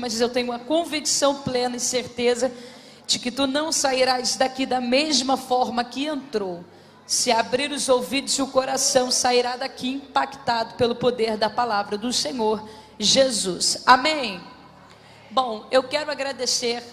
mas eu tenho uma convicção plena e certeza de que tu não sairás daqui da mesma forma que entrou. Se abrir os ouvidos e o coração, sairá daqui impactado pelo poder da palavra do Senhor Jesus. Amém? Bom, eu quero agradecer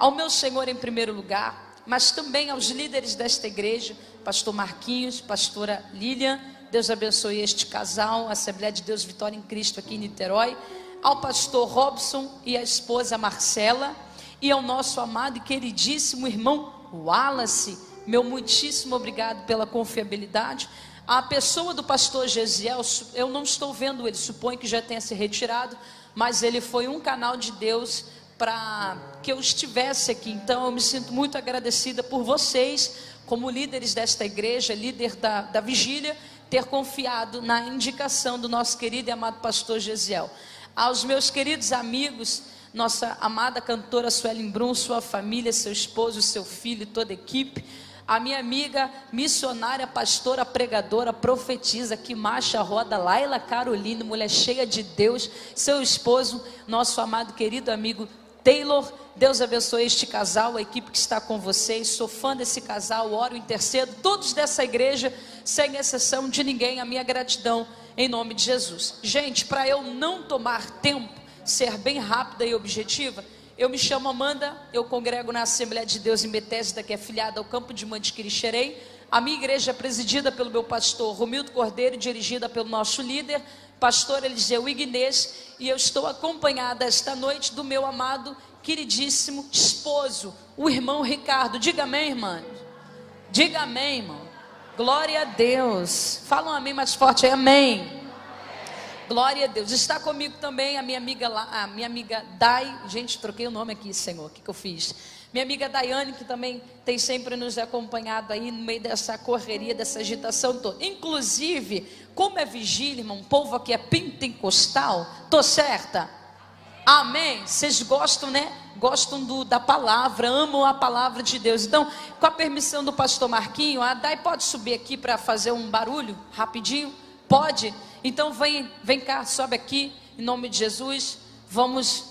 ao meu Senhor em primeiro lugar, mas também aos líderes desta igreja, pastor Marquinhos, pastora Lilian. Deus abençoe este casal, Assembleia de Deus Vitória em Cristo aqui em Niterói, ao pastor Robson e a esposa Marcela, e ao nosso amado e queridíssimo irmão Wallace. Meu muitíssimo obrigado pela confiabilidade. A pessoa do pastor Gesiel, eu não estou vendo ele, suponho que já tenha se retirado, mas ele foi um canal de Deus para que eu estivesse aqui. Então eu me sinto muito agradecida por vocês, como líderes desta igreja, líder da vigília, ter confiado na indicação do nosso querido e amado pastor Gesiel. Aos meus queridos amigos, nossa amada cantora Suelen Brum, sua família, seu esposo, seu filho, toda a equipe. A minha amiga missionária, pastora, pregadora, profetisa, que marcha roda, Laila Carolina, mulher cheia de Deus, seu esposo, nosso amado querido amigo Taylor. Deus abençoe este casal, a equipe que está com vocês. Sou fã desse casal, oro, intercedo, todos dessa igreja, sem exceção de ninguém, a minha gratidão em nome de Jesus. Gente, para eu não tomar tempo, ser bem rápida e objetiva, eu me chamo Amanda, eu congrego na Assembleia de Deus em Betesda, que é afiliada ao Campo de Mantiquiri-Xerém. A minha igreja é presidida pelo meu pastor Romildo Cordeiro, dirigida pelo nosso líder, pastor Eliseu Ignez, e eu estou acompanhada esta noite do meu amado, queridíssimo esposo, o irmão Ricardo. Diga amém, irmã. Diga amém, irmão. Glória a Deus. Fala um amém mais forte aí, amém. Glória a Deus. Está comigo também a minha amiga Dai. Gente, troquei o nome aqui, Senhor. O que eu fiz? Minha amiga Daiane, que também tem sempre nos acompanhado aí no meio dessa correria, dessa agitação toda. Inclusive, como é vigília, irmão, o povo aqui é pentecostal. Tô certa? Amém? Vocês gostam, né? Gostam da palavra, amam a palavra de Deus. Então, com a permissão do pastor Marquinho, a Dai pode subir aqui para fazer um barulho rapidinho? Pode? Então vem cá, sobe aqui, em nome de Jesus. Vamos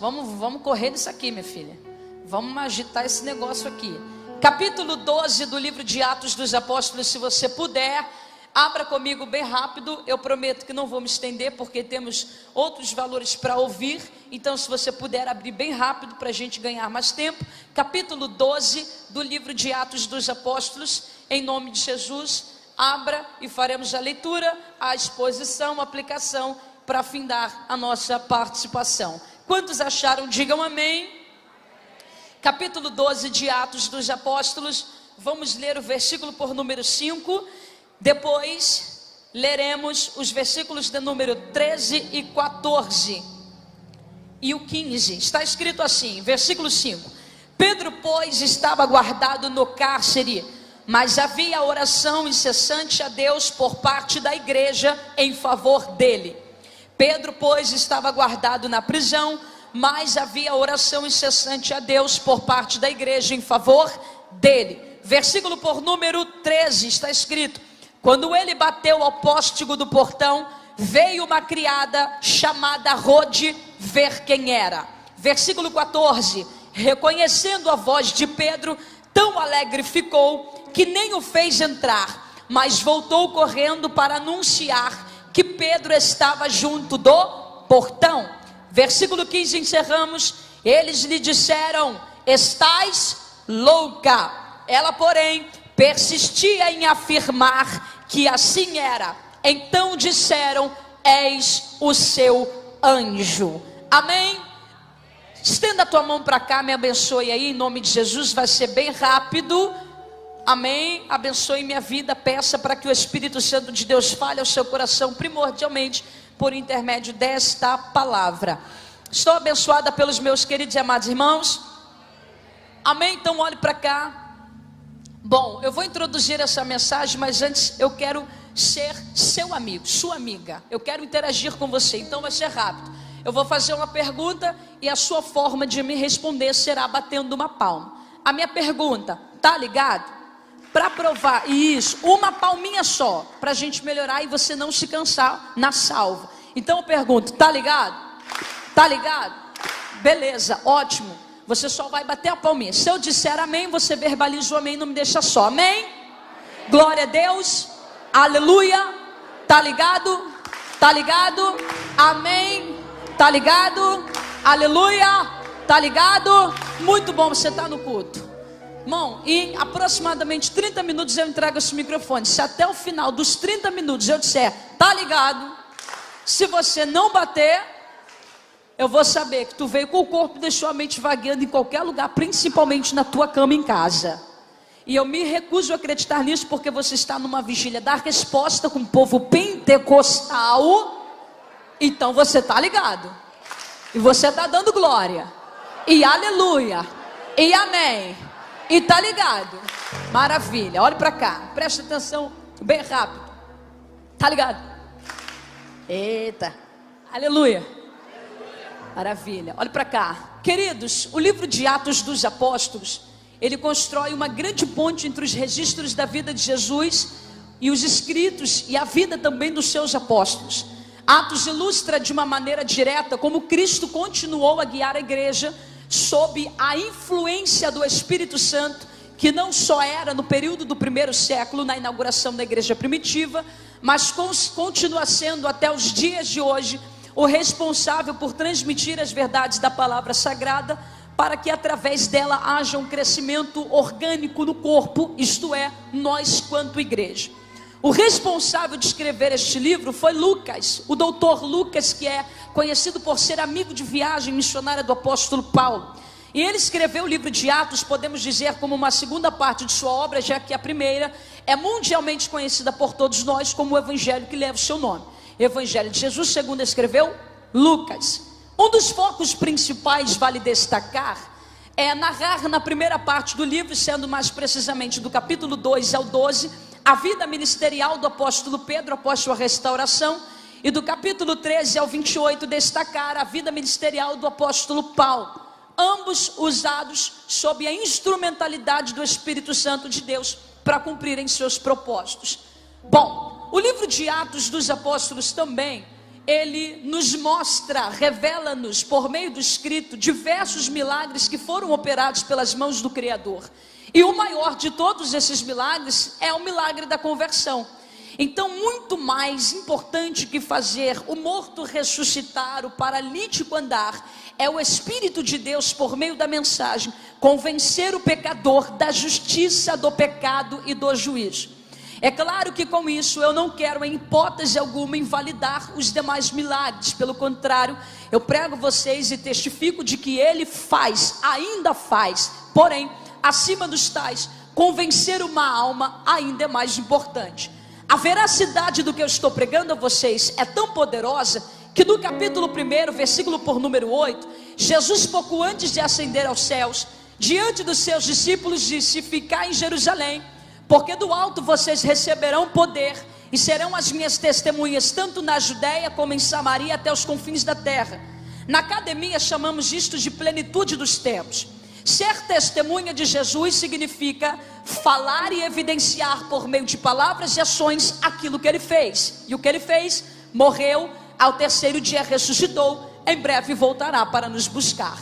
correr nisso aqui, minha filha. Vamos agitar esse negócio aqui. Capítulo 12 do livro de Atos dos Apóstolos, se você puder, abra comigo bem rápido. Eu prometo que não vou me estender, porque temos outros valores para ouvir. Então, se você puder abrir bem rápido, para a gente ganhar mais tempo. Capítulo 12 do livro de Atos dos Apóstolos, em nome de Jesus. Abra e faremos a leitura, a exposição, a aplicação, para findar a nossa participação. Quantos acharam? Digam amém. Capítulo 12 de Atos dos Apóstolos, vamos ler o versículo por número 5, depois leremos os versículos de número 13 e 14 e o 15, está escrito assim, versículo 5: Pedro, pois, estava guardado no cárcere, mas havia oração incessante a Deus por parte da igreja em favor dele. Pedro, pois, estava guardado na prisão, mas havia oração incessante a Deus por parte da igreja em favor dele. Versículo por número 13, está escrito: quando ele bateu ao póstigo do portão, veio uma criada chamada Rode ver quem era. Versículo 14: reconhecendo a voz de Pedro, tão alegre ficou que nem o fez entrar, mas voltou correndo para anunciar que Pedro estava junto do portão. Versículo 15, encerramos. Eles lhe disseram: estás louca. Ela, porém, persistia em afirmar que assim era. Então disseram: és o seu anjo. Amém? Estenda a tua mão para cá, me abençoe aí em nome de Jesus, vai ser bem rápido. Amém? Abençoe minha vida, peça para que o Espírito Santo de Deus fale ao seu coração, primordialmente por intermédio desta palavra. Estou abençoada pelos meus queridos e amados irmãos. Amém? Então olhe para cá. Bom, eu vou introduzir essa mensagem, mas antes eu quero ser seu amigo, sua amiga. Eu quero interagir com você, então vai ser rápido. Eu vou fazer uma pergunta e a sua forma de me responder será batendo uma palma. A minha pergunta, tá ligado? Para provar isso, uma palminha só, para a gente melhorar e você não se cansar na salva. Então eu pergunto, tá ligado? Tá ligado? Beleza, ótimo. Você só vai bater a palminha. Se eu disser amém, você verbaliza o amém, não me deixa só. Amém? Glória a Deus. Aleluia. Tá ligado? Tá ligado? Amém. Tá ligado? Aleluia. Tá ligado? Muito bom, você tá no culto. Irmão, em aproximadamente 30 minutos eu entrego esse microfone. Se até o final dos 30 minutos eu disser, tá ligado? Se você não bater, eu vou saber que tu veio com o corpo e deixou a mente vagueando em qualquer lugar, principalmente na tua cama em casa. E eu me recuso a acreditar nisso, porque você está numa vigília da resposta com o povo pentecostal. Então você tá ligado. E você tá dando glória. E aleluia. E amém. E tá ligado? Maravilha, olha pra cá, presta atenção bem rápido. Tá ligado? Eita, aleluia. Maravilha, olha pra cá. Queridos, o livro de Atos dos Apóstolos, ele constrói uma grande ponte entre os registros da vida de Jesus e os escritos e a vida também dos seus apóstolos. Atos ilustra de uma maneira direta como Cristo continuou a guiar a igreja sob a influência do Espírito Santo, que não só era no período do primeiro século, na inauguração da igreja primitiva, mas continua sendo até os dias de hoje o responsável por transmitir as verdades da palavra sagrada, para que através dela haja um crescimento orgânico no corpo, isto é, nós quanto igreja. O responsável de escrever este livro foi Lucas, o doutor Lucas, que é conhecido por ser amigo de viagem missionária do apóstolo Paulo. E ele escreveu o livro de Atos, podemos dizer, como uma segunda parte de sua obra, já que a primeira é mundialmente conhecida por todos nós como o evangelho que leva o seu nome. Evangelho de Jesus, segundo escreveu Lucas. Um dos focos principais, vale destacar, é narrar na primeira parte do livro, sendo mais precisamente do capítulo 2 ao 12, a vida ministerial do apóstolo Pedro após sua restauração, e do capítulo 13 ao 28 destacar a vida ministerial do apóstolo Paulo, ambos usados sob a instrumentalidade do Espírito Santo de Deus para cumprirem seus propósitos. Bom, o livro de Atos dos Apóstolos também, ele nos mostra, revela-nos por meio do escrito diversos milagres que foram operados pelas mãos do Criador. E o maior de todos esses milagres é o milagre da conversão. Então, muito mais importante que fazer o morto ressuscitar, o paralítico andar, é o Espírito de Deus, por meio da mensagem, convencer o pecador da justiça, do pecado e do juízo. É claro que com isso eu não quero em hipótese alguma invalidar os demais milagres. Pelo contrário, eu prego vocês e testifico de que ele faz, ainda faz. Porém, acima dos tais, convencer uma alma ainda é mais importante. A veracidade do que eu estou pregando a vocês é tão poderosa que no capítulo 1, versículo por número 8, Jesus, pouco antes de ascender aos céus, diante dos seus discípulos disse: ficai em Jerusalém, porque do alto vocês receberão poder e serão as minhas testemunhas, tanto na Judéia como em Samaria, até os confins da terra. Na academia chamamos isto de plenitude dos tempos. Ser testemunha de Jesus significa falar e evidenciar por meio de palavras e ações aquilo que ele fez. E o que ele fez? Morreu, ao terceiro dia ressuscitou, em breve voltará para nos buscar.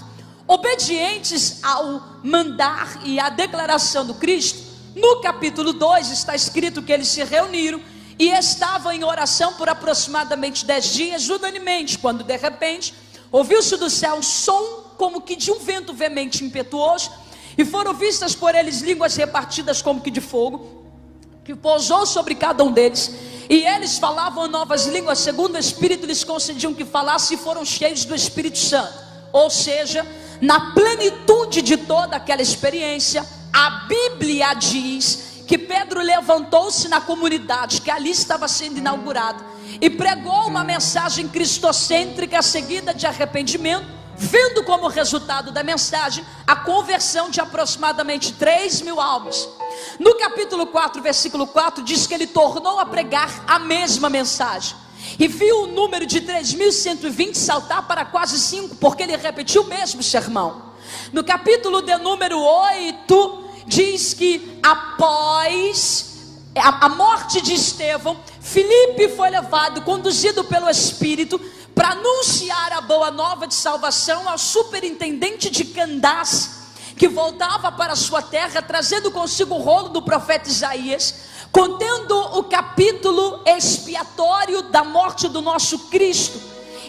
Obedientes ao mandar e à declaração do Cristo, no capítulo 2 está escrito que eles se reuniram e estavam em oração por aproximadamente 10 dias, unanimemente, quando de repente ouviu-se do céu um som como que de um vento veemente e impetuoso, e foram vistas por eles línguas repartidas como que de fogo, que pousou sobre cada um deles, e eles falavam novas línguas, segundo o Espírito lhes concediam que falassem, e foram cheios do Espírito Santo. Ou seja, na plenitude de toda aquela experiência, a Bíblia diz que Pedro levantou-se na comunidade que ali estava sendo inaugurada e pregou uma mensagem cristocêntrica seguida de arrependimento, vendo como resultado da mensagem a conversão de aproximadamente 3.000 almas. No capítulo 4, versículo 4, diz que ele tornou a pregar a mesma mensagem e viu o número de 3.120 saltar para quase 5, porque ele repetiu o mesmo sermão. No capítulo de número 8, diz que após a morte de Estevão, Filipe foi levado, conduzido pelo Espírito, para anunciar a boa nova de salvação ao superintendente de Candace, que voltava para sua terra, trazendo consigo o rolo do profeta Isaías, contendo o capítulo expiatório da morte do nosso Cristo.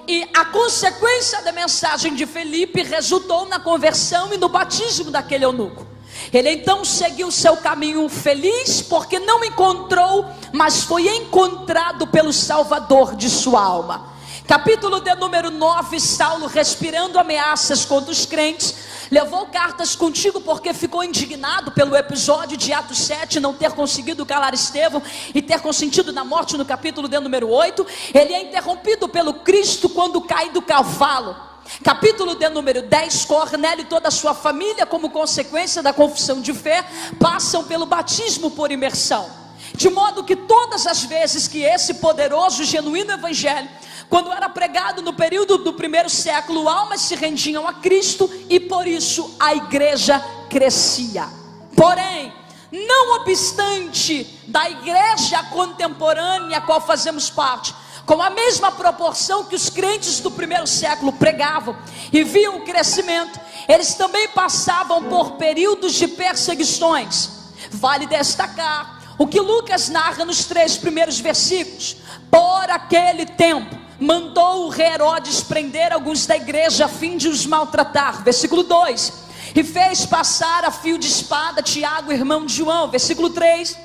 E a consequência da mensagem de Felipe resultou na conversão e no batismo daquele eunuco. Ele então seguiu seu caminho feliz, porque não encontrou, mas foi encontrado pelo Salvador de sua alma. Capítulo de número 9, Saulo, respirando ameaças contra os crentes, levou cartas contigo porque ficou indignado pelo episódio de Atos 7, não ter conseguido calar Estevão e ter consentido na morte no capítulo de número 8. Ele é interrompido pelo Cristo quando cai do cavalo. Capítulo de número 10, Cornélio e toda a sua família, como consequência da confissão de fé, passam pelo batismo por imersão. De modo que todas as vezes que esse poderoso, genuíno evangelho, quando era pregado no período do primeiro século, almas se rendiam a Cristo e por isso a igreja crescia. Porém, não obstante da igreja contemporânea a qual fazemos parte, com a mesma proporção que os crentes do primeiro século pregavam e viam o crescimento, eles também passavam por períodos de perseguições. Vale destacar o que Lucas narra nos 3 primeiros versículos. Por aquele tempo, mandou o rei Herodes prender alguns da igreja a fim de os maltratar. Versículo 2. E fez passar a fio de espada Tiago, irmão de João. Versículo 3.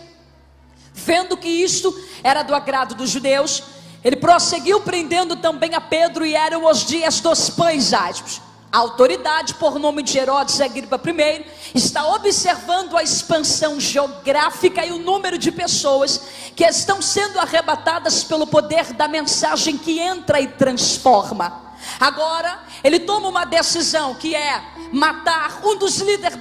Vendo que isto era do agrado dos judeus, ele prosseguiu prendendo também a Pedro, e eram os dias dos pães asmos. A autoridade, por nome de Herodes Agripa I, está observando a expansão geográfica e o número de pessoas que estão sendo arrebatadas pelo poder da mensagem que entra e transforma. Agora, ele toma uma decisão, que é matar um dos líderes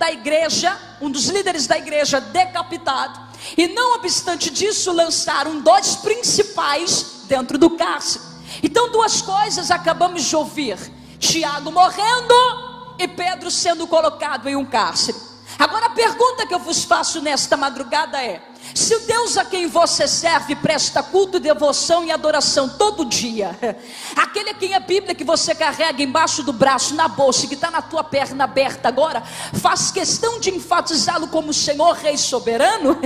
da igreja decapitado, e não obstante disso, lançaram 2 principais dentro do cárcere. Então, 2 coisas acabamos de ouvir: Tiago morrendo e Pedro sendo colocado em um cárcere. Agora a pergunta que eu vos faço nesta madrugada é: se o Deus a quem você serve presta culto, devoção e adoração todo dia, aquele a quem a Bíblia que você carrega embaixo do braço, na bolsa, que está na tua perna aberta agora, faz questão de enfatizá-lo como Senhor Rei Soberano,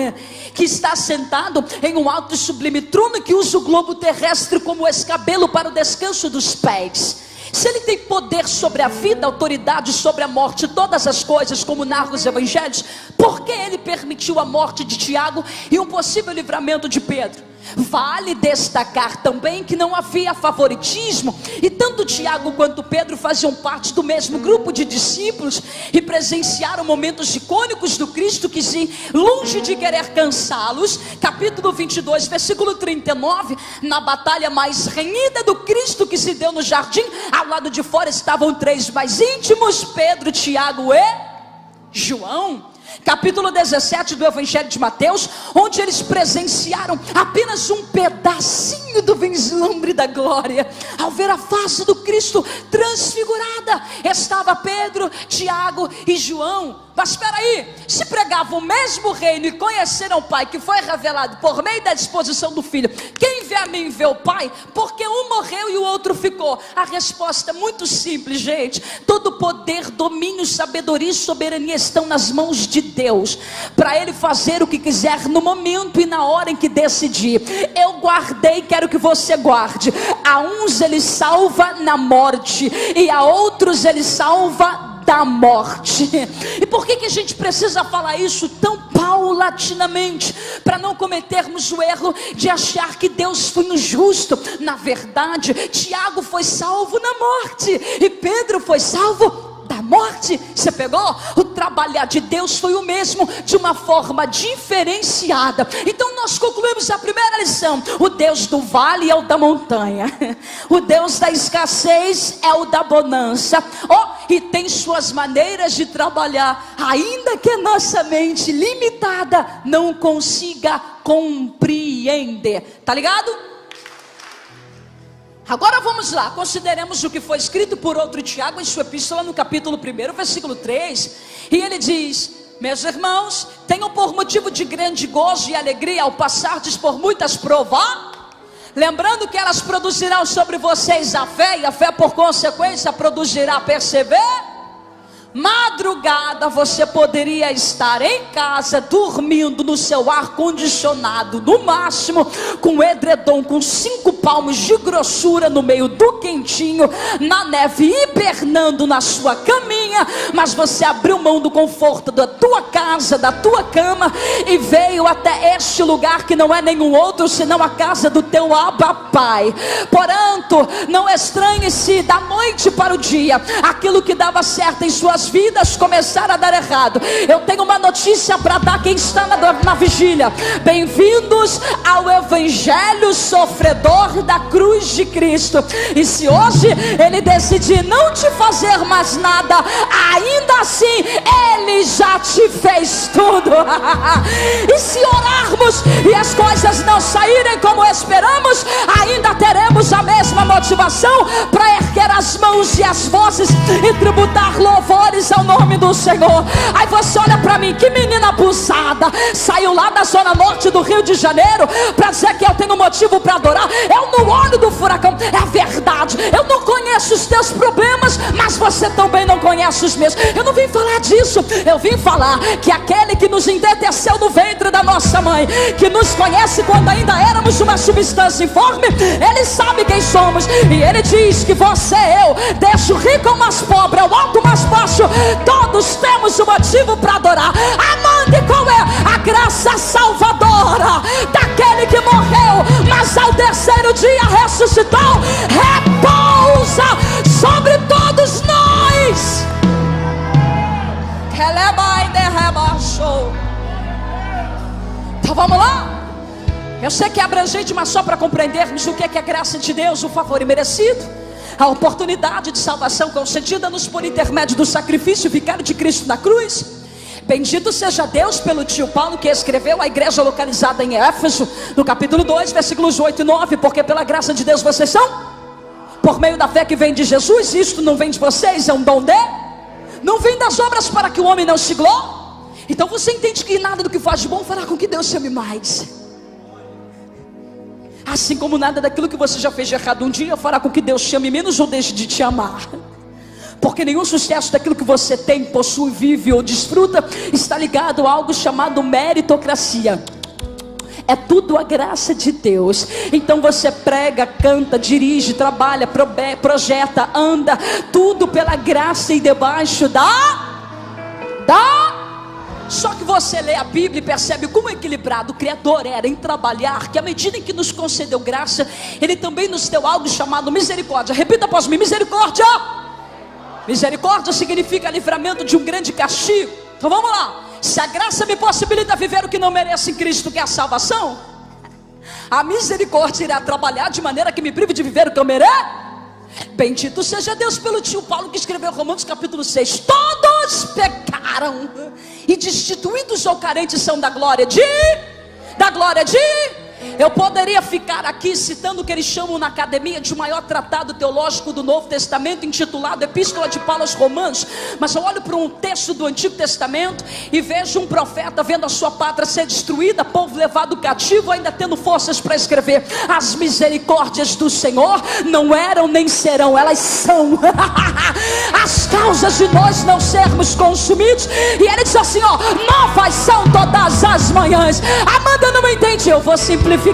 que está sentado em um alto e sublime trono, que usa o globo terrestre como escabelo para o descanso dos pés, se ele tem poder sobre a vida, autoridade sobre a morte, todas as coisas, como narram os evangelhos, por que ele permitiu a morte de Tiago e um possível livramento de Pedro? Vale destacar também que não havia favoritismo, e tanto Tiago quanto Pedro faziam parte do mesmo grupo de discípulos e presenciaram momentos icônicos do Cristo que, longe de querer cansá-los, capítulo 22, versículo 39, na batalha mais renhida do Cristo que se deu no jardim, ao lado de fora estavam 3 mais íntimos, Pedro, Tiago e João. Capítulo 17 do Evangelho de Mateus, onde eles presenciaram apenas um pedacinho do vislumbre da glória. Ao ver a face do Cristo transfigurada, estava Pedro, Tiago e João. Mas espera aí, se pregavam o mesmo reino e conheceram o Pai, que foi revelado por meio da disposição do Filho, quem vê a mim vê o Pai, porque um morreu e o outro ficou? A resposta é muito simples, gente: todo poder, domínio, sabedoria e soberania estão nas mãos de Deus, para Ele fazer o que quiser no momento e na hora em que decidir. Eu guardei, quero que você guarde: a uns Ele salva na morte, e a outros Ele salva da morte. E por que a gente precisa falar isso tão paulatinamente? Para não cometermos o erro de achar que Deus foi injusto. Na verdade, Tiago foi salvo na morte e Pedro foi salvo da morte. Você pegou? O trabalhar de Deus foi o mesmo, de uma forma diferenciada. Então nós concluímos a primeira lição: o Deus do vale é o da montanha, o Deus da escassez é o da bonança. E tem suas maneiras de trabalhar, ainda que a nossa mente limitada não consiga compreender. Tá ligado? Agora vamos lá, consideremos o que foi escrito por outro Tiago em sua epístola, no capítulo 1, versículo 3. E ele diz: meus irmãos, tenham por motivo de grande gozo e alegria ao passardes por muitas provas. lembrando que elas produzirão sobre vocês a fé, e a fé por consequência produzirá perseverança. Madrugada você poderia estar em casa, dormindo no seu ar-condicionado, no máximo com edredom com 5 palmos de grossura no meio do quentinho, na neve, hibernando na sua caminha, mas você abriu mão do conforto da tua casa, da tua cama, e veio até este lugar que não é nenhum outro senão a casa do teu Abba Pai. Portanto, não estranhe-se da noite para o dia, aquilo que dava certo em suas vidas começar a dar errado. Eu tenho uma notícia para dar quem está na vigília: bem-vindos ao Evangelho sofredor da cruz de Cristo. E se hoje Ele decidir não te fazer mais nada, ainda assim Ele já te fez tudo. E se orarmos e as coisas não saírem como esperamos, ainda teremos a mesma motivação para erguer as mãos e as vozes e tributar louvores ao nome do Senhor. Aí você olha para mim, que menina abusada, saiu lá da zona norte do Rio de Janeiro para dizer que eu tenho motivo para adorar. Eu não olho do furacão, é verdade, eu não conheço os teus problemas, mas você também não conhece os meus. Eu não vim falar disso, eu vim falar que aquele que nos entreteceu no ventre da nossa mãe, que nos conhece quando ainda éramos uma substância informe, Ele sabe quem somos, e Ele diz que você, eu, deixa o rico ou mais pobre, ao alto ou mais baixo, todos temos um motivo para adorar. Amanda, qual é a graça salvadora daquele que morreu, mas ao terceiro dia ressuscitou? Repousa sobre todos nós. Então vamos lá. Eu sei que é abrangente, mas só para compreendermos o que é a graça de Deus, o favor imerecido, a oportunidade de salvação concedida-nos por intermédio do sacrifício vicário de Cristo na cruz. Bendito seja Deus pelo tio Paulo, que escreveu à igreja localizada em Éfeso, no capítulo 2, versículos 8 e 9. Porque pela graça de Deus vocês são, por meio da fé que vem de Jesus. Isto não vem de vocês, é um dom não vem das obras para que o homem não se glorie. Então você entende que nada do que faz de bom fará com que Deus se ame mais, assim como nada daquilo que você já fez de errado um dia fará com que Deus te ame menos ou deixe de te amar. Porque nenhum sucesso daquilo que você tem, possui, vive ou desfruta está ligado a algo chamado meritocracia. É tudo a graça de Deus. Então você prega, canta, dirige, trabalha, projeta, anda, tudo pela graça e debaixo Só que você lê a Bíblia e percebe como equilibrado o Criador era em trabalhar, que à medida em que nos concedeu graça, Ele também nos deu algo chamado misericórdia. Repita após mim: misericórdia. Misericórdia significa livramento de um grande castigo. Então vamos lá. Se a graça me possibilita viver o que não mereço em Cristo, que é a salvação, a misericórdia irá trabalhar de maneira que me prive de viver o que eu mereço. Bendito seja Deus pelo tio Paulo, que escreveu Romanos capítulo 6. Todos pecaram e destituídos ou carentes são da glória de Eu poderia ficar aqui citando o que eles chamam na academia de o maior tratado teológico do Novo Testamento, intitulado Epístola de Paulo aos Romanos. Mas eu olho para um texto do Antigo Testamento e vejo um profeta vendo a sua pátria ser destruída, povo levado cativo, ainda tendo forças para escrever: as misericórdias do Senhor não eram nem serão, elas são as causas de nós não sermos consumidos. E ele diz assim, ó: novas são todas as manhãs. Amanda não entende, eu vou simplificar.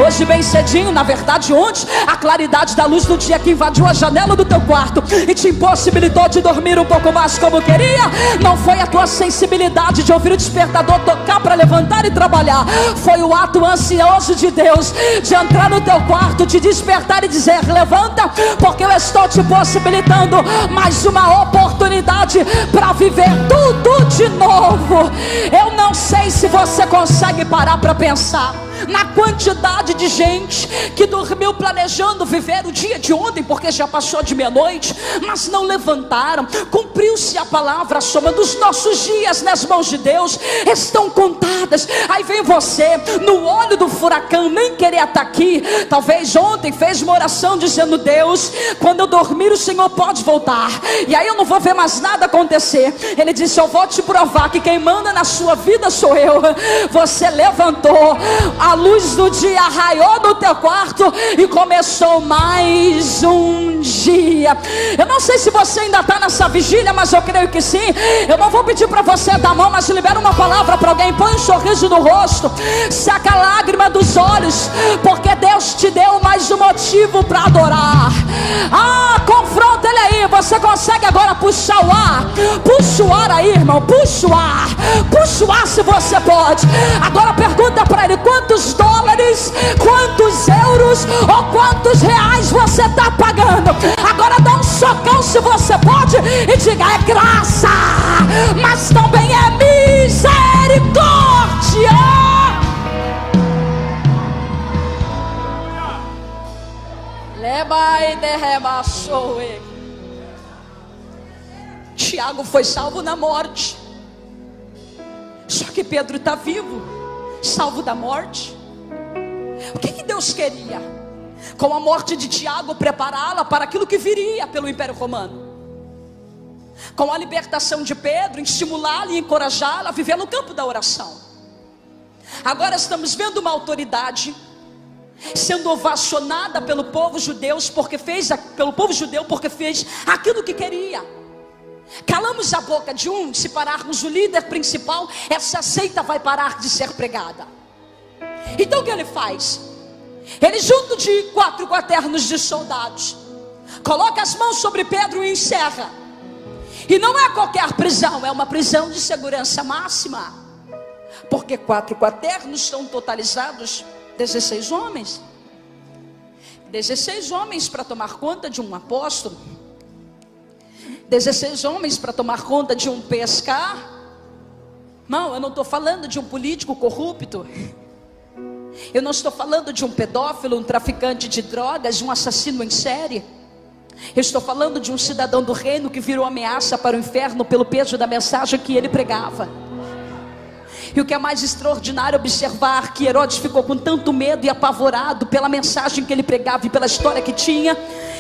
Hoje bem cedinho, na verdade ontem, a claridade da luz do dia que invadiu a janela do teu quarto e te impossibilitou de dormir um pouco mais como queria, não foi a tua sensibilidade de ouvir o despertador tocar para levantar e trabalhar, foi o ato ansioso de Deus de entrar no teu quarto, te despertar e dizer: levanta, porque eu estou te possibilitando mais uma oportunidade para viver tudo de novo. Eu não sei se você consegue parar para pensar na quantidade de gente que dormiu planejando viver o dia de ontem, porque já passou de meia-noite, mas não levantaram. Cumpriu-se a palavra, a soma dos nossos dias nas mãos de Deus estão contadas. Aí vem você no olho do furacão, nem querer estar aqui. Talvez ontem fez uma oração dizendo: Deus, quando eu dormir o Senhor pode voltar, e aí eu não vou ver mais nada acontecer. Ele disse: eu vou te provar que quem manda na sua vida sou eu. Você levantou, a luz do dia raiou no teu quarto e começou mais um dia. Eu não sei se você ainda está nessa vigília, mas eu creio que sim. Eu não vou pedir para você dar a mão, mas libera uma palavra para alguém. Põe um sorriso no rosto, saca a lágrima dos olhos, porque Deus te deu mais um motivo para adorar. Confronta ele aí. Você consegue agora puxar o ar? Puxa o ar aí, irmão. Puxa o ar. Puxa o ar se você pode. Agora pergunta para ele: quantos dólares, quantos euros ou quantos reais você está pagando? Agora dá um socão se você pode e diga: é graça, mas também é misericórdia. Tiago foi salvo na morte, só que Pedro está vivo, salvo da morte. O que Deus queria? Com a morte de Tiago, prepará-la para aquilo que viria pelo Império Romano. Com a libertação de Pedro, estimulá-la e encorajá-la a viver no campo da oração. Agora estamos vendo uma autoridade sendo ovacionada pelo povo judeu porque fez aquilo que queria. Calamos a boca de um, se pararmos o líder principal, essa seita vai parar de ser pregada. Então o que ele faz? Ele, junto de 4 quaternos de soldados, coloca as mãos sobre Pedro e encerra. E não é qualquer prisão, é uma prisão de segurança máxima, porque 4 quaternos estão totalizados 16 homens. 16 homens para tomar conta de um apóstolo, 16 homens para tomar conta de um pescar. Não, eu não estou falando de um político corrupto. Eu não estou falando de um pedófilo, um traficante de drogas, um assassino em série. Eu estou falando de um cidadão do reino que virou ameaça para o inferno pelo peso da mensagem que ele pregava. E o que é mais extraordinário observar que Herodes ficou com tanto medo e apavorado pela mensagem que ele pregava e pela história que tinha,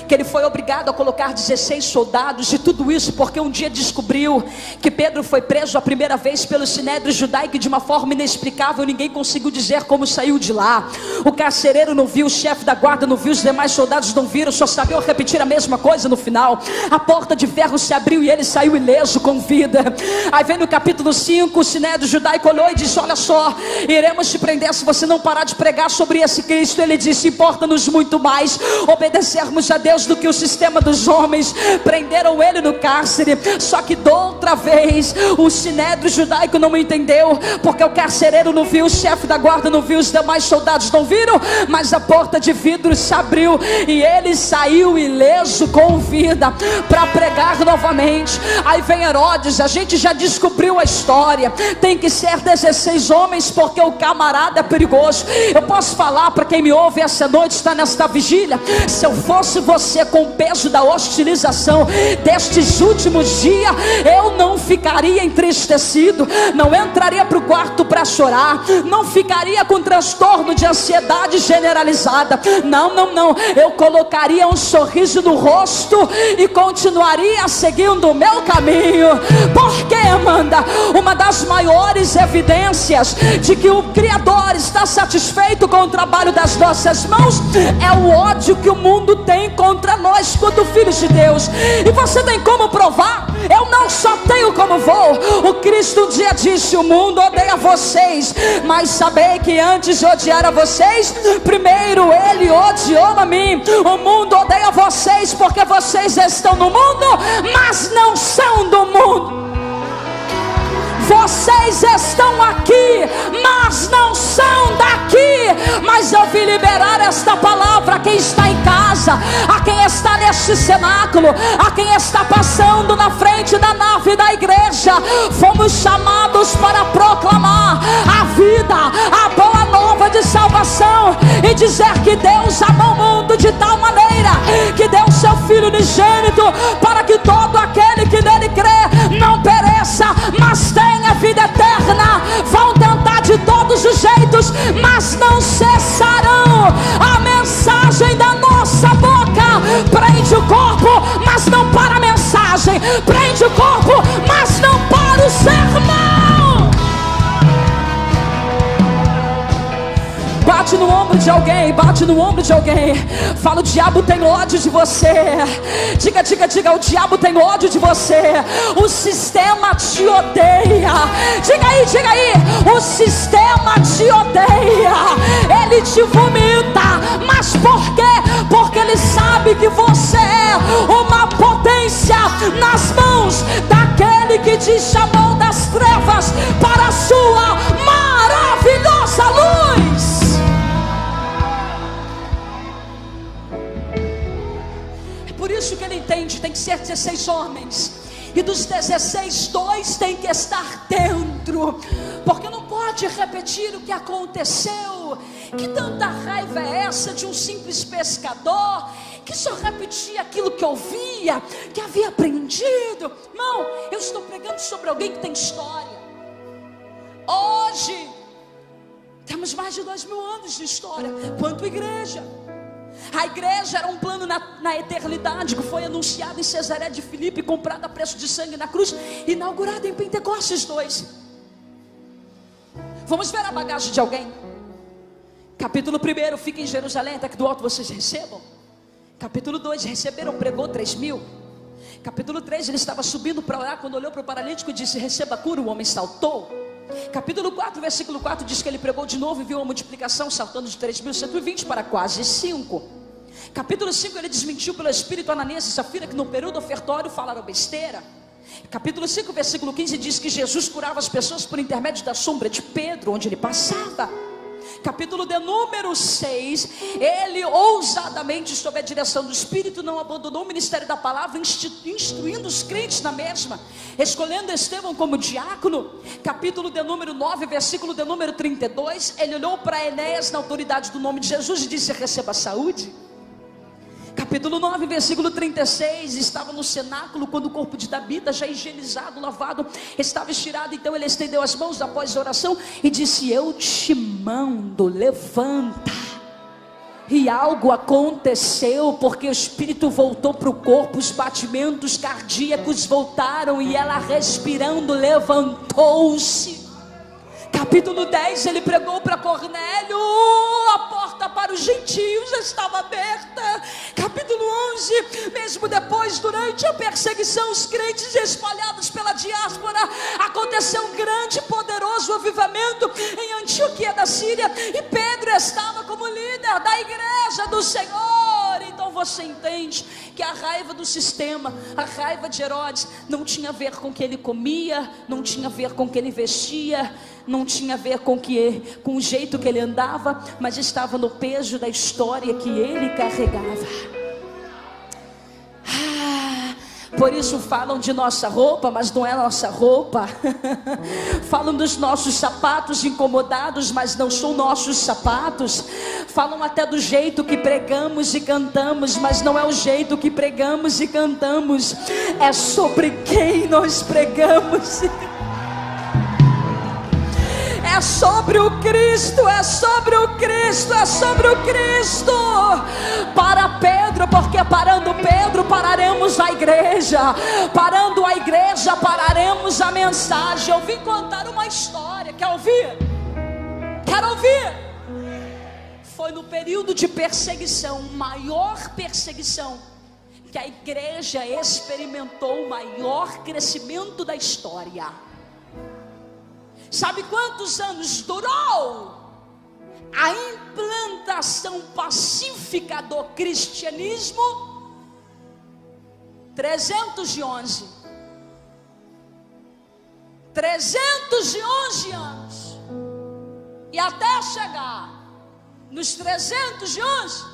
que ele foi obrigado a colocar 16 soldados. E tudo isso porque um dia descobriu que Pedro foi preso a primeira vez pelo sinédrio judaico, e de uma forma inexplicável ninguém conseguiu dizer como saiu de lá. O carcereiro não viu, o chefe da guarda não viu, os demais soldados não viram, só sabiam repetir a mesma coisa no final. A porta de ferro se abriu e ele saiu ileso, com vida. Aí vem no capítulo 5, o sinédrio judaico olhou e disse: olha só, iremos te prender se você não parar de pregar sobre esse Cristo. Ele disse: importa-nos muito mais obedecermos a Deus do que o sistema dos homens. Prenderam ele no cárcere, só que de outra vez o sinédrio judaico não entendeu, porque o carcereiro não viu, o chefe da guarda não viu, os demais soldados não viram, mas a porta de vidro se abriu e ele saiu ileso, com vida, para pregar novamente. Aí vem Herodes, a gente já descobriu a história, tem que ser 16 homens porque o camarada é perigoso. Eu posso falar para quem me ouve essa noite, está nesta vigília: se eu fosse você, com o peso da hostilização destes últimos dias, eu não ficaria entristecido, não entraria para o quarto para chorar, não ficaria com transtorno de ansiedade generalizada. Não, eu colocaria um sorriso no rosto e continuaria seguindo o meu caminho. Porque, Amanda, uma das maiores evidências de que o Criador está satisfeito com o trabalho das nossas mãos é o ódio que o mundo tem contra nós quanto filhos de Deus. E você tem como provar? Eu não só tenho como vou. O Cristo um dia disse: o mundo odeia vocês, mas sabei que antes de odiar a vocês, primeiro ele odiou a mim. O mundo odeia vocês porque vocês estão no mundo, mas não são do mundo. Vocês estão aqui, mas não são daqui. Mas eu vim liberar esta palavra a quem está em casa, a quem está neste cenáculo, a quem está passando na frente da nave da igreja. Fomos chamados para proclamar a vida, a boa nova de salvação, e dizer que Deus amou o mundo de tal maneira que deu seu Filho unigênito, para que todo aquele que nele crê não pereça, mas tenha vida eterna. Vão tentar de todos os jeitos, mas não cessarão. A mensagem da nossa boca prende o corpo, mas não para a mensagem. Prende o corpo, mas não para o sermão. Bate no ombro de alguém, bate no ombro de alguém. Fala: o diabo tem ódio de você. Diga, diga, diga: o diabo tem ódio de você. O sistema te odeia. Diga aí, o sistema te odeia. Ele te vomita. Mas por quê? Porque ele sabe que você é uma potência nas mãos daquele que te chamou das trevas para a sua maravilhosa luz. É por isso que ele entende: tem que ser 16 homens, e dos 16, 2 tem que estar dentro, porque não pode repetir o que aconteceu. Que tanta raiva é essa de um simples pescador que só repetia aquilo que ouvia, que havia aprendido? Não, eu estou pregando sobre alguém que tem história. Hoje temos mais de 2000 anos de história quanto igreja. A igreja era um plano na eternidade, que foi anunciado em Cesareia de Filipe, comprado a preço de sangue na cruz, inaugurado em Pentecostes 2. Vamos ver a bagagem de alguém. Capítulo 1, fica em Jerusalém, até que do alto vocês recebam. Capítulo 2, receberam, pregou 3.000. Capítulo 3, ele estava subindo para orar, quando olhou para o paralítico e disse: receba a cura. O homem saltou. Capítulo 4, versículo 4 diz que ele pregou de novo e viu a multiplicação, saltando de 3.120 para quase 5. Capítulo 5, ele desmentiu pelo Espírito Ananias e Safira, que no período ofertório falaram besteira. Capítulo 5, versículo 15 diz que Jesus curava as pessoas por intermédio da sombra de Pedro, onde ele passava. Capítulo de número 6, ele ousadamente, sob a direção do Espírito, não abandonou o ministério da palavra, instruindo os crentes na mesma, escolhendo Estevão como diácono. Capítulo de número 9, versículo de número 32, ele olhou para Enéas na autoridade do nome de Jesus e disse: receba saúde. Capítulo 9, versículo 36, estava no cenáculo quando o corpo de Tabita, já higienizado, lavado, estava estirado. Então ele estendeu as mãos após a oração e disse: eu te mando, levanta. E algo aconteceu, porque o espírito voltou para o corpo, os batimentos cardíacos voltaram e ela, respirando, levantou-se. Capítulo 10, ele pregou para Cornélio, a porta para os gentios estava aberta. Capítulo 11, mesmo depois, durante a perseguição, os crentes espalhados pela diáspora, aconteceu um grande e poderoso avivamento em Antioquia da Síria, e Pedro estava como líder da igreja do Senhor. Então você entende que a raiva do sistema, a raiva de Herodes, não tinha a ver com o que ele comia, não tinha a ver com o que ele vestia, não tinha a ver com o jeito que ele andava, mas estava no peso da história que ele carregava. Por isso falam de nossa roupa, mas não é nossa roupa. Falam dos nossos sapatos incomodados, mas não são nossos sapatos. Falam até do jeito que pregamos e cantamos, mas não é o jeito que pregamos e cantamos. É sobre quem nós pregamos. É sobre o Cristo, é sobre o Cristo, é sobre o Cristo. Para Pedro, porque parando Pedro, pararemos a igreja. Parando a igreja, pararemos a mensagem. Eu vim contar uma história, quer ouvir? Quer ouvir? Foi no período de perseguição, maior perseguição, que a igreja experimentou o maior crescimento da história. Sabe quantos anos durou a implantação pacífica do cristianismo? 311. 311 anos. E até chegar nos 311,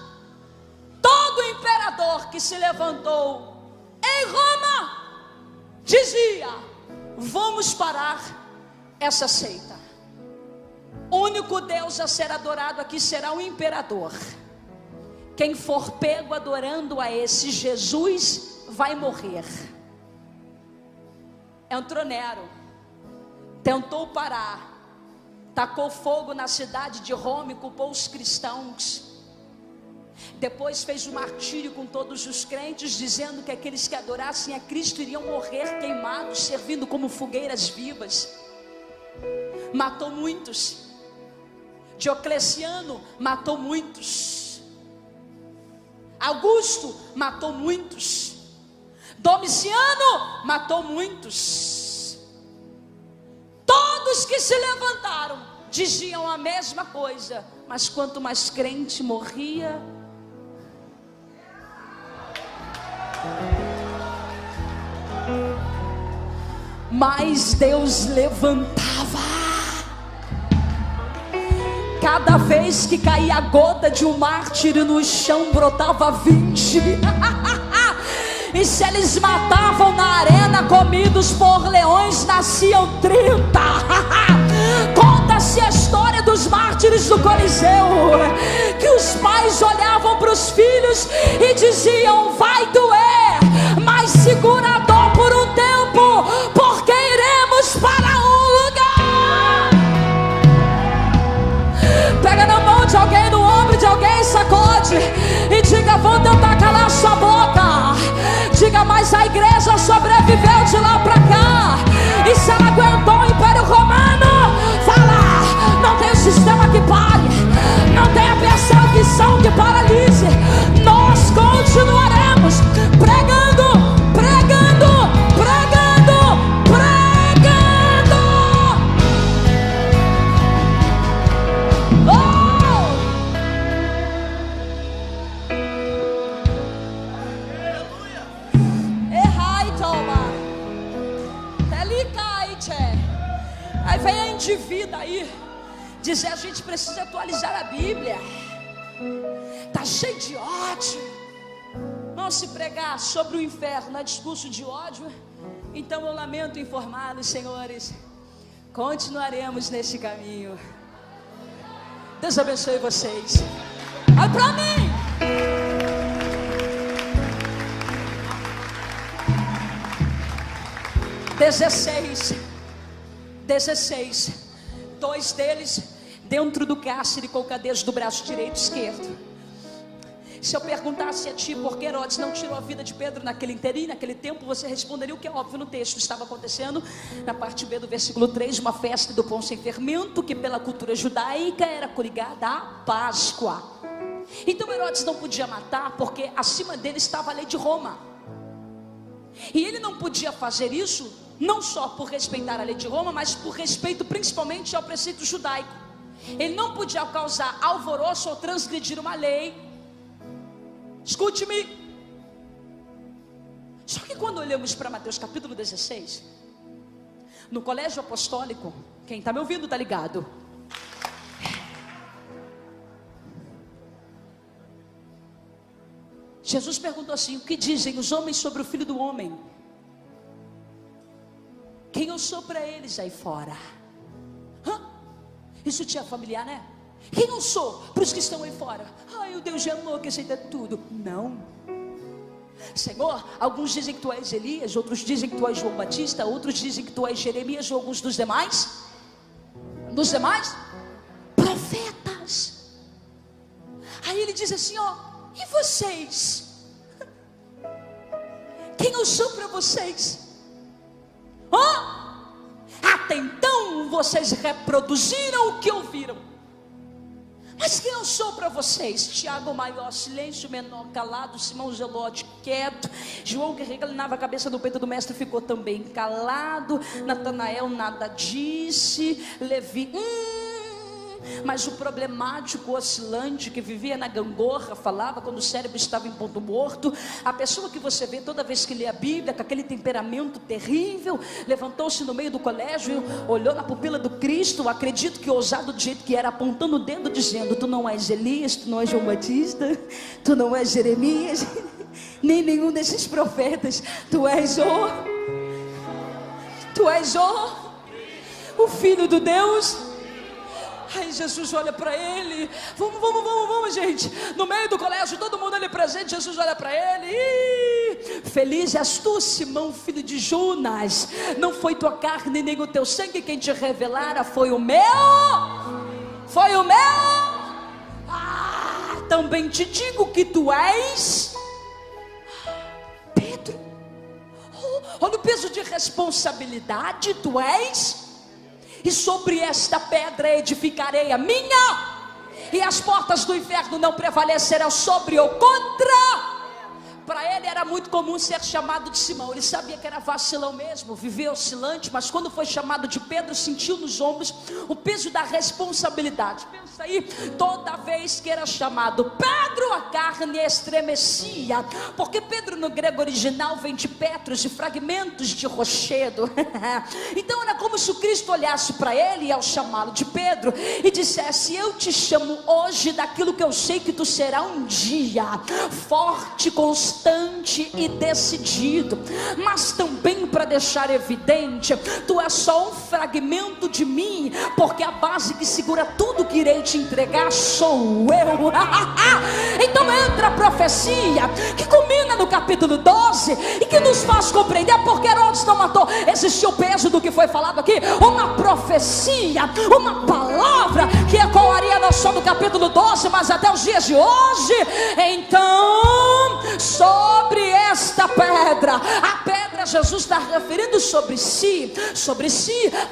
todo imperador que se levantou em Roma dizia: vamos parar essa seita. O único Deus a ser adorado aqui será o imperador. Quem for pego adorando a esse Jesus vai morrer. Entrou Nero, tentou parar, tacou fogo na cidade de Roma e culpou os cristãos. Depois fez um martírio com todos os crentes, dizendo que aqueles que adorassem a Cristo iriam morrer queimados, servindo como fogueiras vivas. Matou muitos. Diocleciano matou muitos. Augusto matou muitos. Domiciano matou muitos. Todos que se levantaram diziam a mesma coisa, mas quanto mais crente morria, mais Deus levantava. Cada vez que caía a gota de um mártir no chão, brotava 20. E se eles matavam na arena, comidos por leões, nasciam 30. Conta-se a história dos mártires do Coliseu, que os pais olhavam para os filhos e diziam: vai doer, mas segura a dor por um tempo, porque iremos para um lugar. Pega na mão de alguém, no ombro de alguém, sacode e diga: vou tentar calar sua boca. Diga: mas a igreja sobreviveu de lá para cá, e se ela aguentou o Império Romano, fala, não tem sistema que pare, não tem a perseguição que paralise. Nós continuaremos pregando, pregando, pregando, pregando. Aí vem a indivídua aí dizer: a gente precisa atualizar a Bíblia, tá cheio de ódio. Não, se pregar sobre o inferno é discurso de ódio, então eu lamento informá-los, senhores, continuaremos nesse caminho. Deus abençoe vocês. Olha pra mim. Dezesseis, dois deles dentro do cárcere com cadeias do braço direito e esquerdo. Se eu perguntasse a ti por que Herodes não tirou a vida de Pedro naquele inteirinho, naquele tempo, você responderia o que é óbvio no texto. Estava acontecendo na parte B do versículo 3, uma festa do pão sem fermento, que pela cultura judaica era coligada à Páscoa. Então Herodes não podia matar, porque acima dele estava a lei de Roma, e ele não podia fazer isso não só por respeitar a lei de Roma, mas por respeito principalmente ao preceito judaico. Ele não podia causar alvoroço ou transgredir uma lei. Escute-me. Só que quando olhamos para Mateus capítulo 16, no colégio apostólico, quem está me ouvindo está ligado. Jesus perguntou assim: o que dizem os homens sobre o Filho do Homem? Quem eu sou para eles aí fora? Isso te é familiar, né? Quem eu sou para os que estão aí fora? Ai, o Deus de amor que aceita tudo. Não. Senhor, alguns dizem que tu és Elias, outros dizem que tu és João Batista, outros dizem que tu és Jeremias, ou alguns dos demais profetas. Aí ele diz assim, ó: e vocês? Quem eu sou para vocês? Até então vocês reproduziram o que ouviram, mas quem eu sou para vocês? Tiago maior, silêncio, menor, calado. Simão Zelote, quieto. João, que reclinava a cabeça no peito do mestre, ficou também calado. Natanael nada disse. Levi, mas o problemático, oscilante, que vivia na gangorra, falava quando o cérebro estava em ponto morto. A pessoa que você vê toda vez que lê a Bíblia, com aquele temperamento terrível, levantou-se no meio do colégio, olhou na pupila do Cristo, acredito que ousado do jeito que era, apontando o dedo, dizendo: tu não és Elias, tu não és João Batista, tu não és Jeremias, nem nenhum desses profetas, tu és o Filho do Deus. Aí Jesus olha para ele. Vamos, gente. No meio do colégio, todo mundo ali presente. Jesus olha para ele. Feliz és tu, Simão, filho de Jonas. Não foi tua carne nem o teu sangue quem te revelara, foi o meu. Também te digo que tu és Pedro. Olha o peso de responsabilidade. Tu és. E sobre esta pedra edificarei a minha. e as portas do inferno não prevalecerão sobre ou contra. Para ele era muito comum ser chamado de Simão. Ele sabia que era vacilão mesmo, vivia oscilante, mas quando foi chamado de Pedro, sentiu nos ombros o peso da responsabilidade. Pensa aí, toda vez que era chamado Pedro, a carne estremecia, porque Pedro no grego original vem de Petros, de fragmentos de rochedo. Então era como se o Cristo olhasse para ele ao chamá-lo de Pedro e dissesse: eu te chamo hoje daquilo que eu sei que tu será um dia, forte, constante e decidido, mas também para deixar evidente, tu és só um fragmento de mim, porque a base que segura tudo que irei te entregar sou eu. Então entra a profecia que culmina no capítulo 12 e que nos faz compreender porque Herodes não matou. Existiu o peso do que foi falado aqui, uma profecia, uma palavra que ecoaria não só no capítulo 12, mas até os dias de hoje. Então, sobre esta pedra, a pedra Jesus está referindo sobre si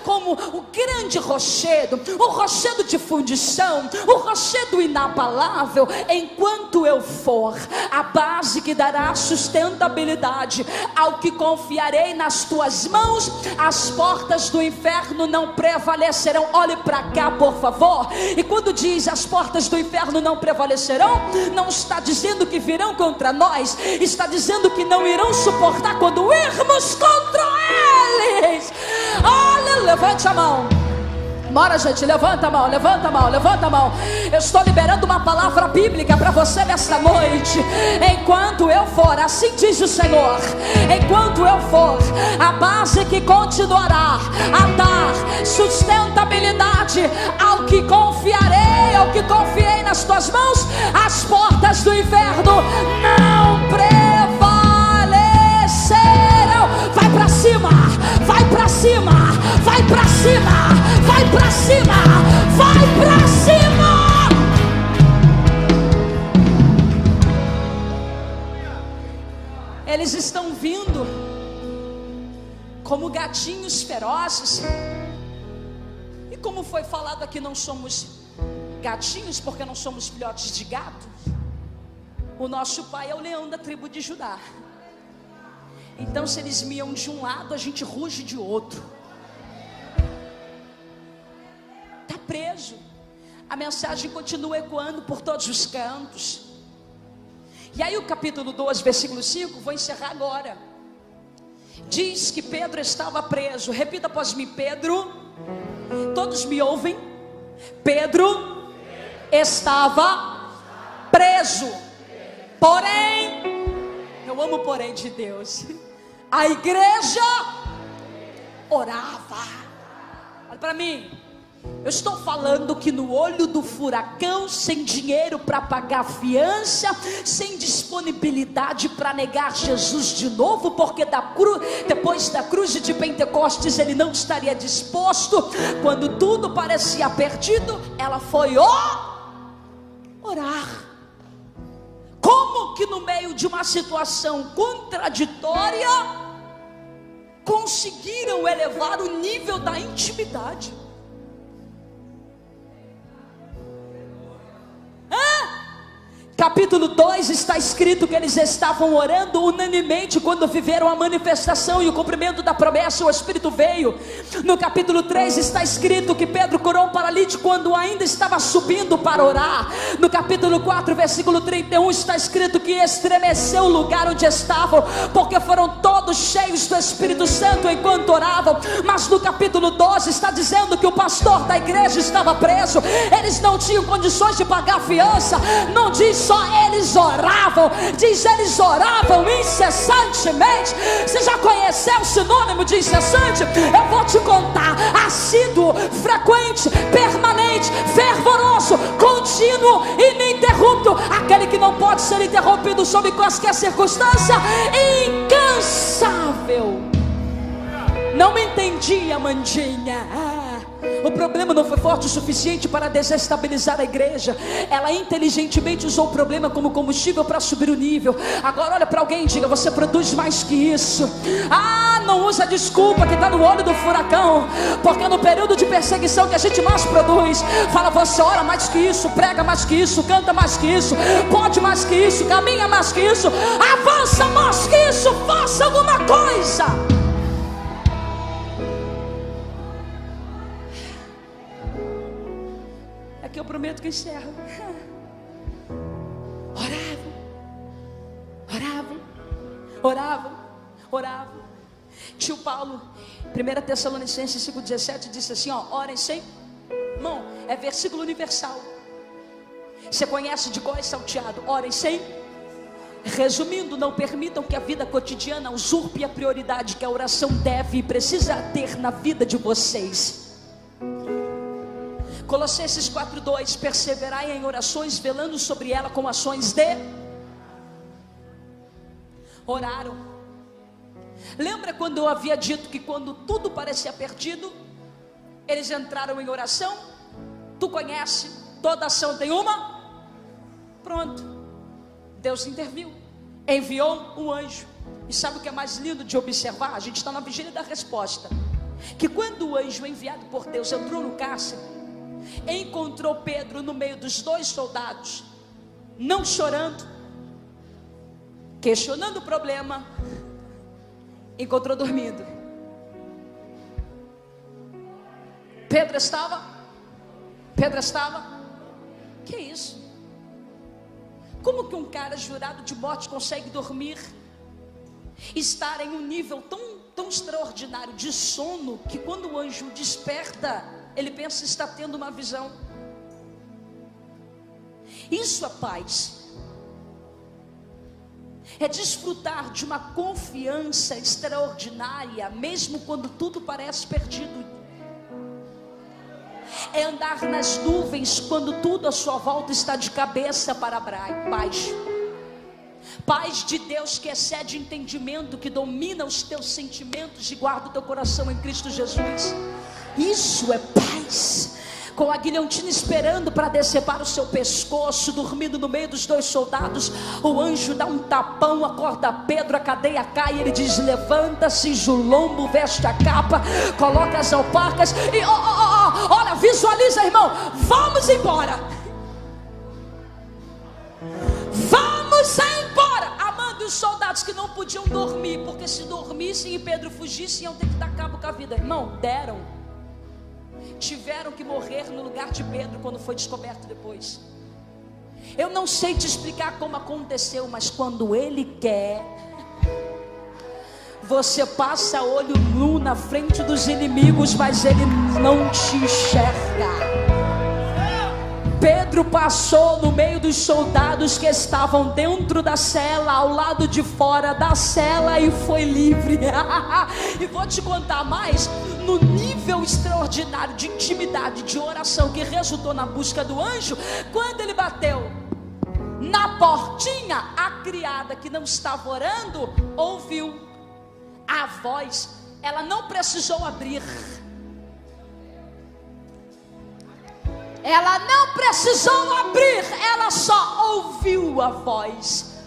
como o grande rochedo, o rochedo de fundição, o rochedo inabalável. Enquanto eu for, a base que dará sustentabilidade ao que confiarei nas tuas mãos, as portas do inferno não prevalecerão. Olhe para cá, por favor. E quando diz as portas do inferno não prevalecerão, não está dizendo que virão contra nós, está dizendo que não irão suportar quando irmos contra eles. Olha, levante a mão. Bora, gente, levanta a mão, levanta a mão, levanta a mão. Eu estou liberando uma palavra bíblica para você nesta noite. Enquanto eu for, assim diz o Senhor, enquanto eu for, a base que continuará a dar sustentabilidade ao que confiarei, ao que confiei nas tuas mãos, as portas do inferno não prevalecerão. Vai para cima, vai para cima, vai para cima, vai para cima, vai para cima. Eles estão vindo como gatinhos ferozes. E como foi falado aqui, não somos gatinhos porque não somos filhotes de gato. O nosso pai é o leão da tribo de Judá. Então se eles miam de um lado, a gente ruge de outro. Está preso. A mensagem continua ecoando por todos os cantos. E aí o capítulo 12, versículo 5, vou encerrar agora. Diz que Pedro estava preso. Repita após mim: Pedro. Todos me ouvem? Pedro estava preso. Porém, eu amo o porém de Deus, a igreja orava. Olha para mim. Eu estou falando que no olho do furacão, sem dinheiro para pagar fiança, sem disponibilidade para negar Jesus de novo, porque depois da cruz de Pentecostes ele não estaria disposto. Quando tudo parecia perdido, ela foi orar. Como que no meio de uma situação contraditória conseguiram elevar o nível da intimidade? Capítulo 2 está escrito que eles estavam orando unanimemente quando viveram a manifestação e o cumprimento da promessa. O Espírito veio. No capítulo 3 está escrito que Pedro curou um paralítico quando ainda estava subindo para orar. No capítulo 4, versículo 31, está escrito que estremeceu o lugar onde estavam, porque foram todos cheios do Espírito Santo enquanto oravam. Mas no capítulo 12 está dizendo que o pastor da igreja estava preso. Eles não tinham condições de pagar a fiança. Não diz só eles oravam, diz eles oravam incessantemente. Você já conheceu o sinônimo de incessante? Eu vou te contar: assíduo, frequente, permanente, fervoroso, contínuo, ininterrupto, aquele que não pode ser interrompido sob qualquer circunstância, incansável. Não entendi, Amandinha. O problema não foi forte o suficiente para desestabilizar a igreja. Ela inteligentemente usou o problema como combustível para subir o nível. Agora olha para alguém e diga: você produz mais que isso. Não usa a desculpa que está no olho do furacão, porque no período de perseguição que a gente mais produz. Fala: você ora mais que isso, prega mais que isso, canta mais que isso, pode mais que isso, caminha mais que isso, avança mais que isso, faça alguma coisa. Que eu prometo que encerro. Oravam. Tio Paulo, 1 Tessalonicenses 5,17 disse assim: orem sem. Irmão, é versículo universal. Você conhece de cor e salteado. Orem sem. Resumindo, não permitam que a vida cotidiana usurpe a prioridade que a oração deve e precisa ter na vida de vocês. Colossenses 4,2: perseverai em orações, velando sobre ela com ações de. Oraram. Lembra quando eu havia dito que quando tudo parecia perdido, eles entraram em oração? Tu conhece, toda ação tem uma. Pronto, Deus interviu, enviou um anjo. E sabe o que é mais lindo de observar? A gente está na vigília da resposta. Que quando o anjo enviado por Deus entrou no cárcere, encontrou Pedro no meio dos 2 soldados, não chorando, questionando o problema, encontrou dormindo. Pedro estava, que isso? Como que um cara jurado de morte consegue dormir, estar em um nível tão extraordinário de sono, que quando o anjo desperta, ele pensa estar tendo uma visão? Isso é paz. É desfrutar de uma confiança extraordinária, mesmo quando tudo parece perdido. É andar nas nuvens quando tudo à sua volta está de cabeça para baixo. Paz de Deus que excede entendimento, que domina os teus sentimentos e guarda o teu coração em Cristo Jesus. Isso é paz. Com a guilhotina esperando para decepar o seu pescoço, dormindo no meio dos 2 soldados, o anjo dá um tapão, acorda Pedro, a cadeia cai, ele diz: levanta-se, julombo, veste a capa, coloca as alpacas e olha, visualiza, irmão, vamos embora. Vamos embora. Amando os soldados que não podiam dormir, porque se dormissem e Pedro fugisse, iam ter que dar cabo com a vida. Irmão, tiveram que morrer no lugar de Pedro quando foi descoberto depois. Eu não sei te explicar como aconteceu, mas quando Ele quer, você passa olho nu na frente dos inimigos, mas Ele não te enxerga. Pedro passou no meio dos soldados que estavam dentro da cela, ao lado de fora da cela, e foi livre. E vou te contar mais, no nível extraordinário de intimidade, de oração que resultou na busca do anjo. Quando ele bateu na portinha, a criada que não estava orando ouviu a voz. Ela não precisou abrir. Ela não precisou abrir, ela só ouviu a voz.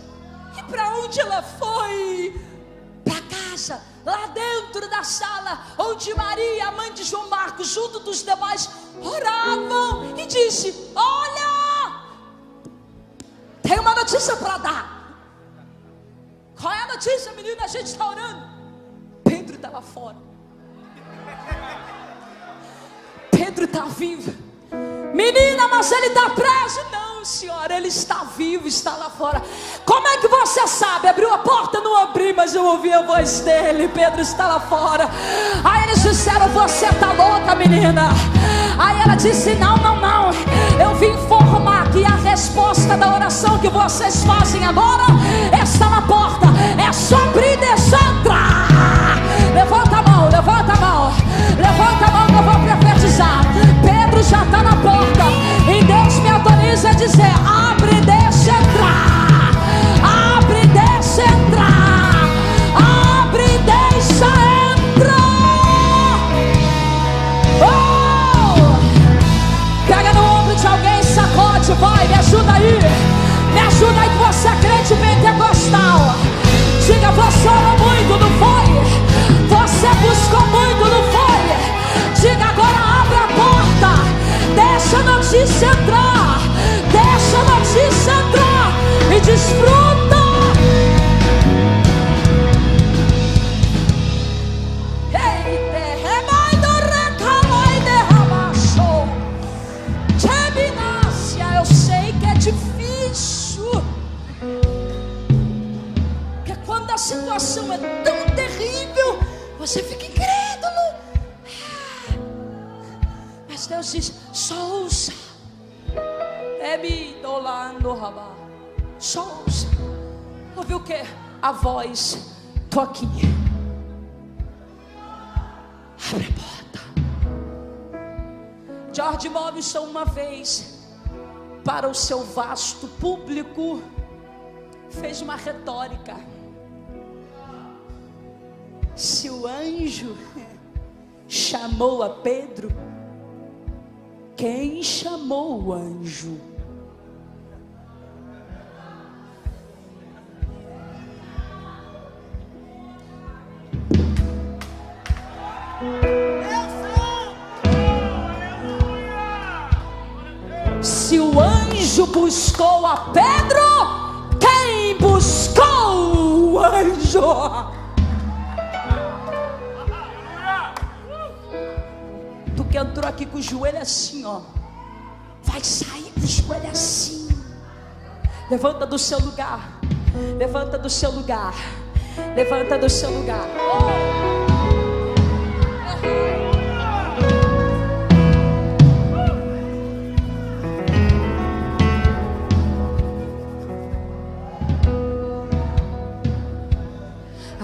E para onde ela foi? Para casa, lá dentro da sala, onde Maria, a mãe de João Marcos, junto dos demais, oravam, e disse: olha, tem uma notícia para dar. Qual é a notícia, menina? A gente está orando. Pedro está lá fora. Pedro está vivo. Menina, mas ele está preso. Não, senhora, ele está vivo, está lá fora. Como é que você sabe? Abriu a porta? Não abri, mas eu ouvi a voz dele. Pedro está lá fora. Aí eles disseram: você está louca, menina. Aí ela disse: não, eu vim informar que a resposta da oração que vocês fazem agora está na porta. É só abrir e deixar entrar. Levanta a mão, levanta a mão, levanta a mão que eu vou profetizar. Pedro já está na porta, e Deus me autoriza a dizer: abre e deixa entrar. Abre e deixa entrar. Abre e deixa entrar. Oh! Mas Deus diz: só ouça. Só ouça. Ouviu o que? A voz: tô aqui. Abre a porta. George Morrison, uma vez, para o seu vasto público, fez uma retórica: se o anjo chamou a Pedro, quem chamou o anjo? Se o anjo buscou a Pedro, quem buscou o anjo? Tu que entrou aqui com o joelho assim, ó, vai sair com o joelho assim. Levanta do seu lugar. Levanta do seu lugar. Levanta do seu lugar.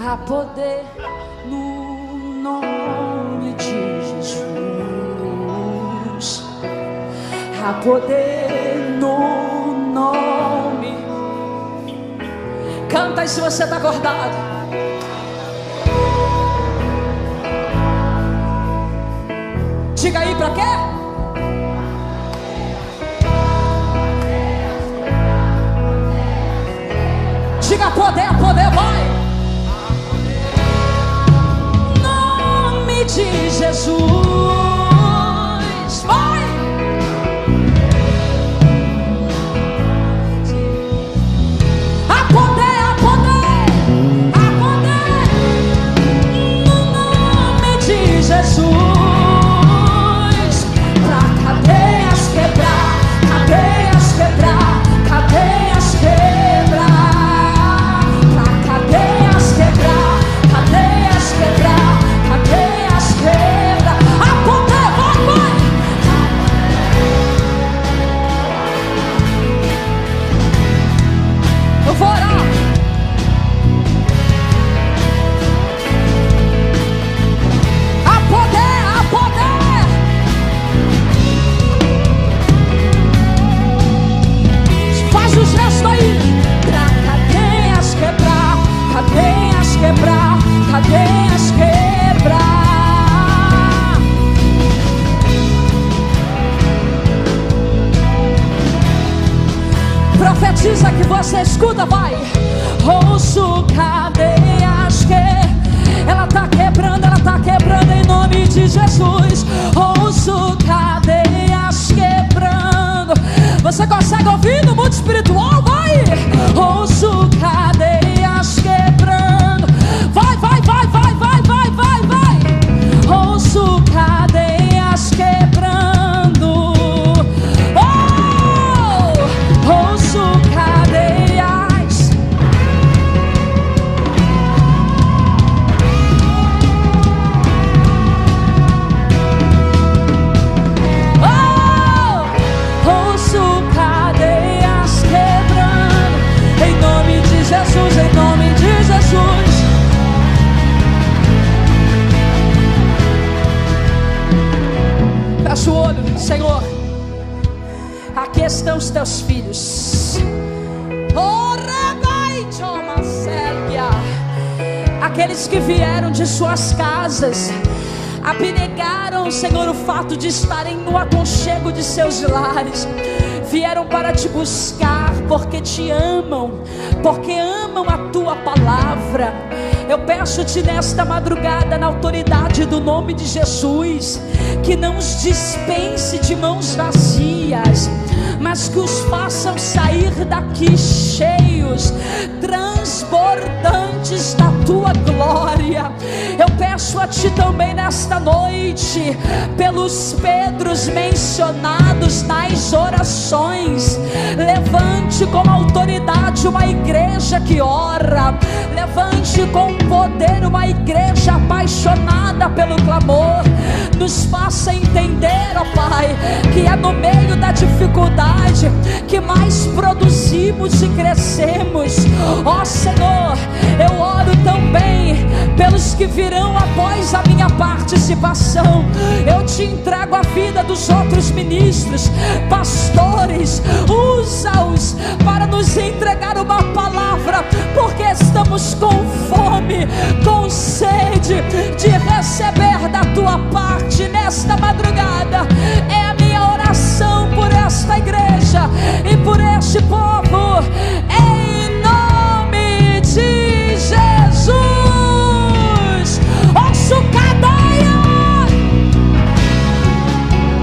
Há poder no nome de Jesus. Há poder no nome. Canta aí se você está acordado. Diga aí pra quê? Diga poder, poder, vai. De Jesus, vai! Há poder, há poder, há poder no nome de Jesus, pra cadeias quebrar, cadeias quebrar, cadeias quebrar, pra cadeias quebrar, cadeias quebrar, cadeias quebra, a poder, vai, vai. Eu vou orar. A poder, a poder. Faz o gesto aí. Pra cadeias quebrar, cadeias quebrar, cadeias quebrar. Profetiza que você escuta, vai. Ouço cadeias que ela tá quebrando em nome de Jesus. Ouço cadeias quebrando. Você consegue ouvir no mundo espiritual? Vai. Ouço cadeias quebrando. Vai, vai, vai, vai, vai, vai, vai, vai. Ouço cadeias quebrando. Ouço cadeias. Ouço cadeias quebrando. Em nome de Jesus, em nome de Jesus. Fecha o olho, Senhor. Aqui estão os teus filhos. Aqueles que vieram de suas casas, abnegaram, Senhor, o fato de estarem no aconchego de seus lares. Vieram para te buscar porque te amam, porque amam a tua palavra. Eu peço-te nesta madrugada, na autoridade do nome de Jesus, que não os dispense de mãos vazias, mas que os façam sair daqui cheios, transbordantes da tua glória. Eu peço a ti também nesta noite, pelos Pedros mencionados nas orações, levante com autoridade uma igreja que ora, levante com poder uma igreja apaixonada pelo clamor. No nos faça entender, ó Pai, que é no meio da dificuldade que mais produzimos e crescemos. Ó Senhor, eu oro também pelos que virão após a minha participação. Eu te entrego a vida dos outros ministros, pastores, usa-os para nos entregar uma palavra, porque estamos com fome, com sede de receber da tua parte nesta madrugada.